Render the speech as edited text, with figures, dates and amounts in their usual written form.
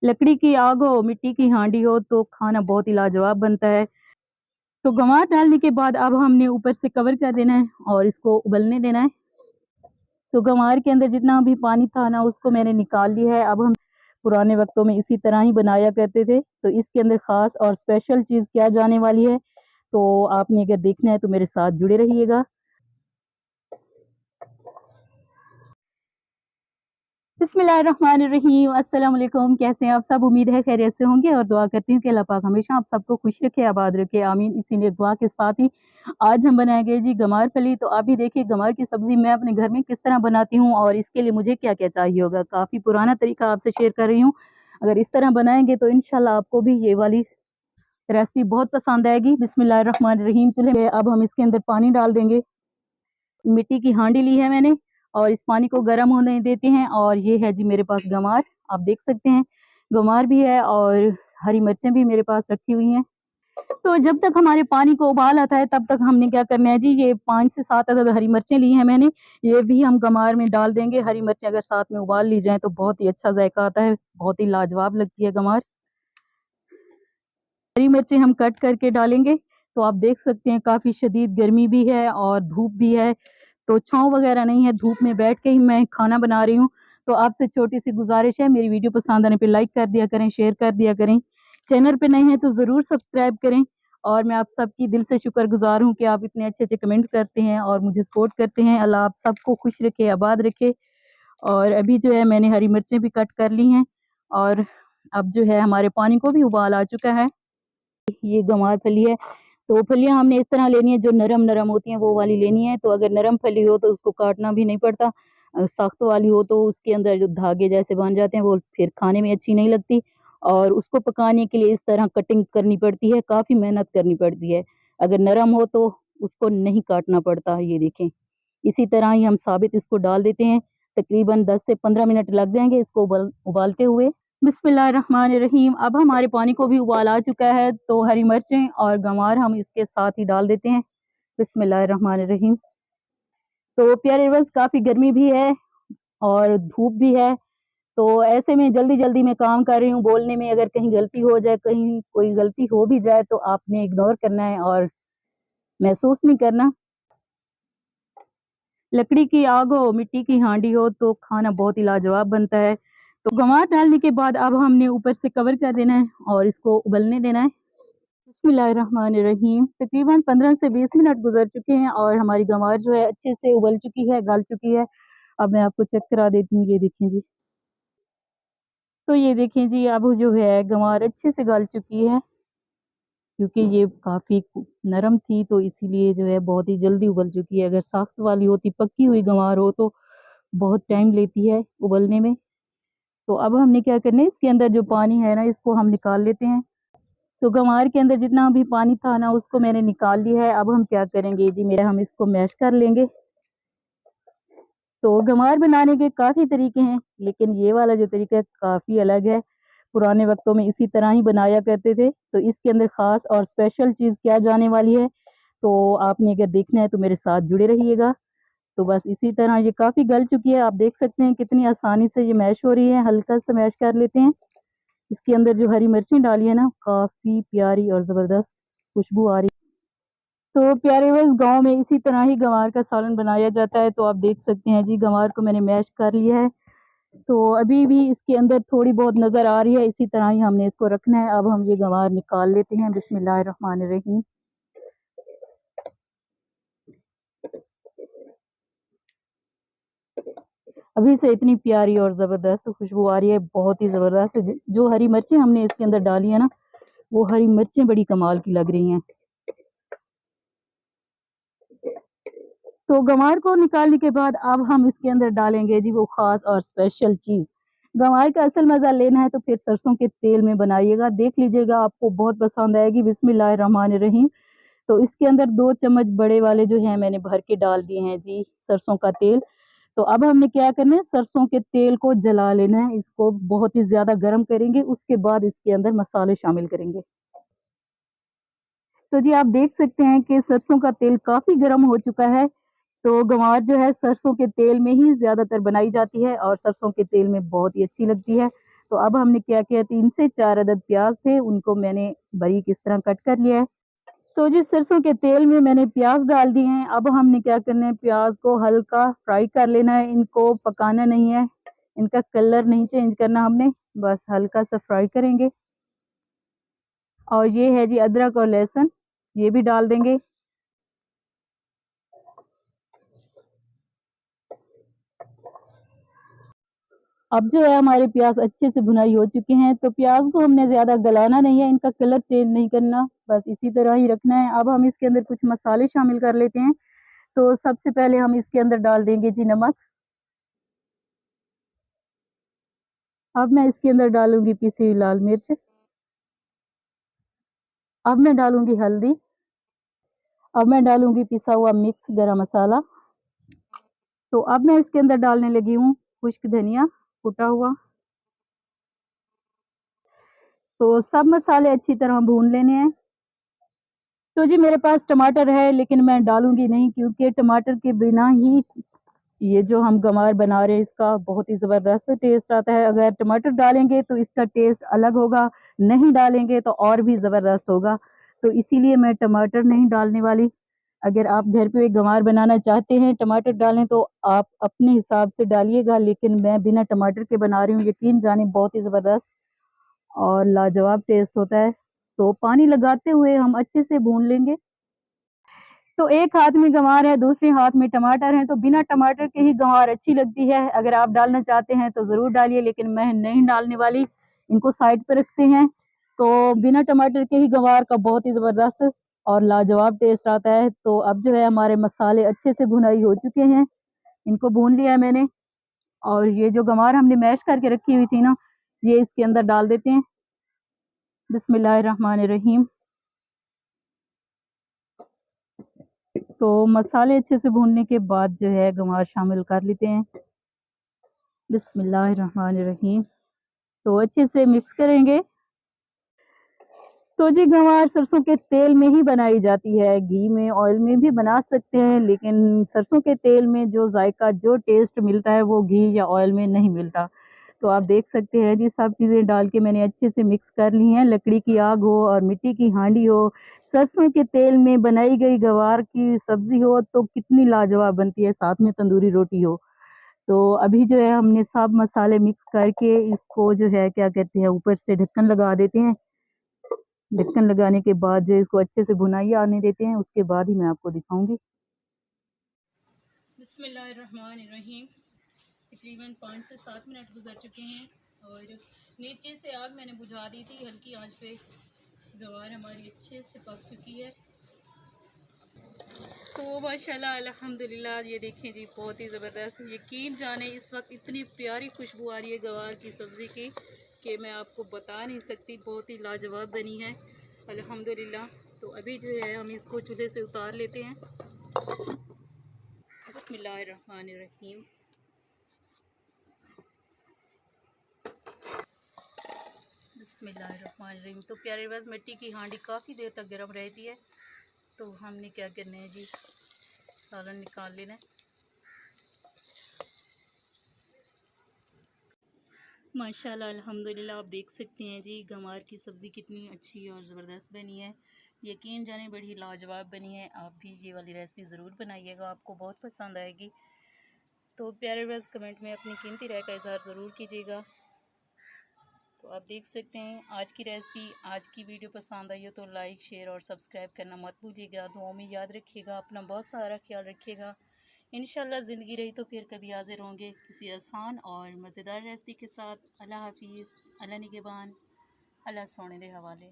लकड़ी की आग हो, मिट्टी की हांडी हो तो खाना बहुत ही लाजवाब बनता है। तो गंवार डालने के बाद अब हमने ऊपर से कवर कर देना है और इसको उबलने देना है। तो गंवार के अंदर जितना भी पानी था ना उसको मैंने निकाल लिया है। अब हम पुराने वक्तों में इसी तरह ही बनाया करते थे। तो इसके अंदर ख़ास और स्पेशल चीज़ क्या जाने वाली है, तो आपने अगर देखना है तो मेरे साथ जुड़े रहिएगा। बिस्मिल्लाहिर्रहमानिर्रहीम, अस्सलाम वालेकुम। कैसे हैं आप सब? उम्मीद है खैरियत से होंगे और दुआ करती हूँ कि अल्लाह पाक हमेशा आप सबको खुश रखे, आबाद रखे, आमीन। इसी नेक दुआ के साथ ही आज हम बनाएंगे जी गंवार फली। तो आप भी देखिए गंवार की सब्ज़ी मैं अपने घर में किस तरह बनाती हूँ और इसके लिए मुझे क्या-क्या चाहिए होगा। काफ़ी पुराना तरीका आपसे शेयर कर रही हूँ। अगर इस तरह बनाएँगे तो इंशाल्लाह आपको भी ये वाली रेसिपी बहुत पसंद आएगी। बिस्मिल्लाहिर्रहमानिर्रहीम। चलिए अब हम इसके अंदर पानी डाल देंगे। मिट्टी की हांडी ली है मैंने और इस पानी को गर्म होने देते हैं। और ये है जी मेरे पास गंवार, आप देख सकते हैं गंवार भी है और हरी मिर्चें भी मेरे पास रखी हुई हैं। तो जब तक हमारे पानी को उबाल आता है तब तक हमने क्या करना है जी, ये 5 से 7 अदद हरी मिर्चें ली हैं मैंने, ये भी हम गंवार में डाल देंगे। हरी मिर्चें अगर साथ में उबाल ली जाएँ तो बहुत ही अच्छा जायका आता है, बहुत ही लाजवाब लगती है गंवार। हरी मिर्चें हम कट करके डालेंगे। तो आप देख सकते हैं काफ़ी शदीद गर्मी भी है और धूप भी है, तो छाँव वगैरह नहीं है, धूप में बैठ के ही मैं खाना बना रही हूँ। तो आपसे छोटी-सी गुज़ारिश है, मेरी वीडियो पसंद आने पे लाइक कर दिया करें, शेयर कर दिया करें। चैनल पे नए हैं तो ज़रूर सब्सक्राइब करें। और मैं आप सबकी दिल से शुक्रगुज़ार हूँ कि आप इतने अच्छे-अच्छे कमेंट करते हैं और मुझे सपोर्ट करते हैं। अल्लाह आप सबको खुश रखे, आबाद रखे। और अभी जो है मैंने हरी मिर्चें भी कट कर ली हैं और अब जो है हमारे पानी को भी उबाल आ चुका है। ये गंवार फली है, तो फलियाँ हमने इस तरह लेनी है जो नरम-नरम होती हैं वो वाली लेनी है। तो अगर नरम फली हो तो उसको काटना भी नहीं पड़ता। सख्त वाली हो तो उसके अंदर जो धागे जैसे बन जाते हैं वो फिर खाने में अच्छी नहीं लगती और उसको पकाने के लिए इस तरह कटिंग करनी पड़ती है, काफ़ी मेहनत करनी पड़ती है। अगर नरम हो तो उसको नहीं काटना पड़ता, ये देखें। इसी तरह ही हम साबित इसको डाल देते हैं, तकरीबन 10 से 15 मिनट लग जाएँगे इसको उबालते हुए। बिस्मिल्लाहिर्रहमानिर्रहीम। अब हमारे पानी को भी उबाल आ चुका है, तो हरी मिर्चें और गंवार हम इसके साथ ही डाल देते हैं। बिस्मिल्लाहिर्रहमानिर्रहीम। तो प्यारे व्यूअर्स काफ़ी गर्मी भी है और धूप भी है, तो ऐसे में जल्दी-जल्दी मैं काम कर रही हूँ, बोलने में अगर कहीं गलती हो जाए, कहीं कोई गलती हो भी जाए तो आपने इग्नोर करना है और महसूस नहीं करना। लकड़ी की आग हो, मिट्टी की हांडी हो तो खाना बहुत ही लाजवाब बनता है। तो गंवार डालने के बाद अब हमने ऊपर से कवर कर देना है और इसको उबलने देना है। बिस्मिल्लाहिर्रहमानिर्रहीम। तकरीबन 15 से 20 मिनट गुज़र चुके हैं और हमारी गंवार जो है अच्छे से उबल चुकी है, गल चुकी है। अब मैं आपको चेक करा देती हूँ, ये देखें जी। तो ये देखें जी अब जो है गंवार अच्छे से गल चुकी है, क्योंकि ये काफ़ी नरम थी तो इसीलिए जो है बहुत ही जल्दी उबल चुकी है। अगर सख्त वाली होती, पकी हुई गंवार हो तो बहुत टाइम लेती है उबलने में। तो अब हमने क्या करना है, इसके अंदर जो पानी है ना इसको हम निकाल लेते हैं। तो गंवार के अंदर जितना भी पानी था ना उसको मैंने निकाल लिया है। अब हम क्या करेंगे जी, मेरा हम इसको मैश कर लेंगे। तो गंवार बनाने के काफ़ी तरीके हैं, लेकिन ये वाला जो तरीका है काफ़ी अलग है। पुराने वक़्तों में इसी तरह ही बनाया करते थे। तो इसके अंदर ख़ास और स्पेशल चीज़ क्या जाने वाली है, तो आपने अगर देखना है तो मेरे साथ जुड़े रहिएगा। तो बस इसी तरह ये काफ़ी गल चुकी है, आप देख सकते हैं कितनी आसानी से ये मैश हो रही है। हल्का सा मैश कर लेते हैं। इसके अंदर जो हरी मिर्चें डाली है ना, काफ़ी प्यारी और ज़बरदस्त खुशबू आ रही है। तो प्यारे व्यूअर्स गाँव में इसी तरह ही गँवार का सालन बनाया जाता है। तो आप देख सकते हैं जी गँवार को मैंने मैश कर लिया है। तो अभी भी इसके अंदर थोड़ी बहुत नज़र आ रही है, इसी तरह ही हमने इसको रखना है। अब हम ये गँवार निकाल लेते हैं। बिस्मिल्लाहिर्रहमानिर्रहीम। अभी से इतनी प्यारी और ज़बरदस्त खुशबू आ रही है, बहुत ही ज़बरदस्त। जो हरी मिर्चें हमने इसके अंदर डाली है ना, वो हरी मिर्चें बड़ी कमाल की लग रही हैं। तो गँवार को निकालने के बाद अब हम इसके अंदर डालेंगे जी वो ख़ास और स्पेशल चीज़। गँवार का असल मज़ा लेना है तो फिर सरसों के तेल में बनाइएगा, देख लीजिएगा आपको बहुत पसंद आएगी। बिस्मिल्लाहिर्रहमानिर्रहीम। तो इसके अंदर 2 चम्मच बड़े वाले जो हैं मैंने भर के डाल दिए हैं जी सरसों का तेल। तो अब हमने क्या करना है, सरसों के तेल को जला लेना है, इसको बहुत ही ज़्यादा गरम करेंगे, उसके बाद इसके अंदर मसाले शामिल करेंगे। तो जी आप देख सकते हैं कि सरसों का तेल काफ़ी गरम हो चुका है। तो गँवार जो है सरसों के तेल में ही ज़्यादातर बनाई जाती है और सरसों के तेल में बहुत ही अच्छी लगती है। तो अब हमने क्या किया, 3 से 4 अदद प्याज थे, उनको मैंने बारीक इस तरह कट कर लिया है। तो जी सरसों के तेल में मैंने प्याज डाल दिए हैं। अब हमने क्या करना है, प्याज को हल्का फ्राई कर लेना है, इनको पकाना नहीं है, इनका कलर नहीं चेंज करना हमने, बस हल्का सा फ्राई करेंगे। और ये है जी अदरक और लहसुन, ये भी डाल देंगे। अब जो है हमारे प्याज अच्छे से भुनाई हो चुके हैं, तो प्याज को हमने ज़्यादा गलाना नहीं है, इनका कलर चेंज नहीं करना, बस इसी तरह ही रखना है। अब हम इसके अंदर कुछ मसाले शामिल कर लेते हैं। तो सबसे पहले हम इसके अंदर डाल देंगे जी नमक। अब मैं इसके अंदर डालूंगी पिसी हुई लाल मिर्च। अब मैं डालूंगी हल्दी। अब मैं डालूंगी पिसा हुआ मिक्स गरम मसाला। तो अब मैं इसके अंदर डालने लगी हूँ खुश्क धनिया कुटा हुआ। तो सब मसाले अच्छी तरह भून लेने हैं। तो जी मेरे पास टमाटर है, लेकिन मैं डालूंगी नहीं, क्योंकि टमाटर के बिना ही ये जो हम गंवार बना रहे हैं इसका बहुत ही ज़बरदस्त टेस्ट आता है। अगर टमाटर डालेंगे तो इसका टेस्ट अलग होगा, नहीं डालेंगे तो और भी ज़बरदस्त होगा। तो इसीलिए मैं टमाटर नहीं डालने वाली। अगर आप घर पे गंवार बनाना चाहते हैं टमाटर डालें तो आप अपने हिसाब से डालिएगा, लेकिन मैं बिना टमाटर के बना रही हूँ। यकीन जाने बहुत ही ज़बरदस्त और लाजवाब टेस्ट होता है। तो पानी लगाते हुए हम अच्छे से भून लेंगे। तो एक हाथ में गंवार है, दूसरे हाथ में टमाटर है, तो बिना टमाटर के ही गंवार अच्छी लगती है। अगर आप डालना चाहते हैं तो ज़रूर डालिए, लेकिन मैं नहीं डालने वाली। इनको साइड पे रखते हैं। तो बिना टमाटर के ही गंवार का बहुत ही ज़बरदस्त और लाजवाब टेस्ट आता है। तो अब जो है हमारे मसाले अच्छे से भुनाई हो चुके हैं, इनको भून लिया है मैंने। और ये जो गंवार हमने मैश करके रखी हुई थी ना, ये इसके अंदर डाल देते हैं। बिस्मिल्लाहिर्रहमानिर्रहीम। तो मसाले अच्छे से भूनने के बाद जो है गंवार शामिल कर लेते हैं। बिस्मिल्लाहिर्रहमानिर्रहीम। तो अच्छे से मिक्स करेंगे। तो जी गंवार सरसों के तेल में ही बनाई जाती है, घी में ऑयल में भी बना सकते हैं, लेकिन सरसों के तेल में जो जायका जो टेस्ट मिलता है वो घी या ऑयल में नहीं मिलता। तो आप देख सकते हैं जी सब चीज़ें डाल के मैंने अच्छे से मिक्स कर ली हैं। लकड़ी की आग हो और मिट्टी की हांडी हो, सरसों के तेल में बनाई गई गंवार की सब्जी हो तो कितनी लाजवाब बनती है, साथ में तंदूरी रोटी हो। तो अभी जो है हमने सब मसाले मिक्स करके इसको जो है क्या कहते हैं ऊपर से ढक्कन लगा देते हैं। ढक्कन लगाने के बाद जो इसको अच्छे से भुनाई आने देते हैं, उसके बाद ही मैं आपको दिखाऊंगी। बिस्मिल्लाहिर्रहमानिर्रहीम। तकरीबन 5 से 7 मिनट गुजर चुके हैं और नीचे से आग मैंने बुझा दी थी हल्की आंच पे। गंवार हमारी अच्छे से पक चुकी है। तो माशाल्लाह अल्हम्दुलिल्लाह, ये देखें जी बहुत ही ज़बरदस्त। यकीन जाने इस वक्त इतनी प्यारी खुशबू आ रही है गंवार की सब्ज़ी की कि मैं आपको बता नहीं सकती, बहुत ही लाजवाब बनी है अल्हम्दुलिल्लाह। तो अभी जो है हम इसको चूल्हे से उतार लेते हैं। बिस्मिल्लाहिर्रहमानिर्रहीम। बिस्मिल्लाहिर्रहमानिर्रहीम। तो प्यारे बस मिट्टी की हांडी काफ़ी देर तक गर्म रहती है। तो हमने क्या करना है जी, सालन निकाल लेना है। माशाल्लाह अल्हम्दुलिल्लाह, आप देख सकते हैं जी गंवार की सब्ज़ी कितनी अच्छी और ज़बरदस्त बनी है। यकीन जाने बड़ी लाजवाब बनी है। आप भी ये वाली रेसिपी ज़रूर बनाइएगा, आपको बहुत पसंद आएगी। तो प्यारे बस कमेंट में अपनी कीमती राय का इज़हार ज़रूर कीजिएगा। तो आप देख सकते हैं आज की रेसिपी, आज की वीडियो पसंद आई हो तो लाइक शेयर और सब्सक्राइब करना मत भूलिएगा। दुआओं में याद रखिएगा, अपना बहुत सारा ख्याल रखिएगा। इंशाल्लाह ज़िंदगी रही तो फिर कभी हाज़िर होंगे किसी आसान और मज़ेदार रेसिपी के साथ। अल्लाह हाफिज़, अल्लाह निगहबान, अल्लाह सोने दे हवाले।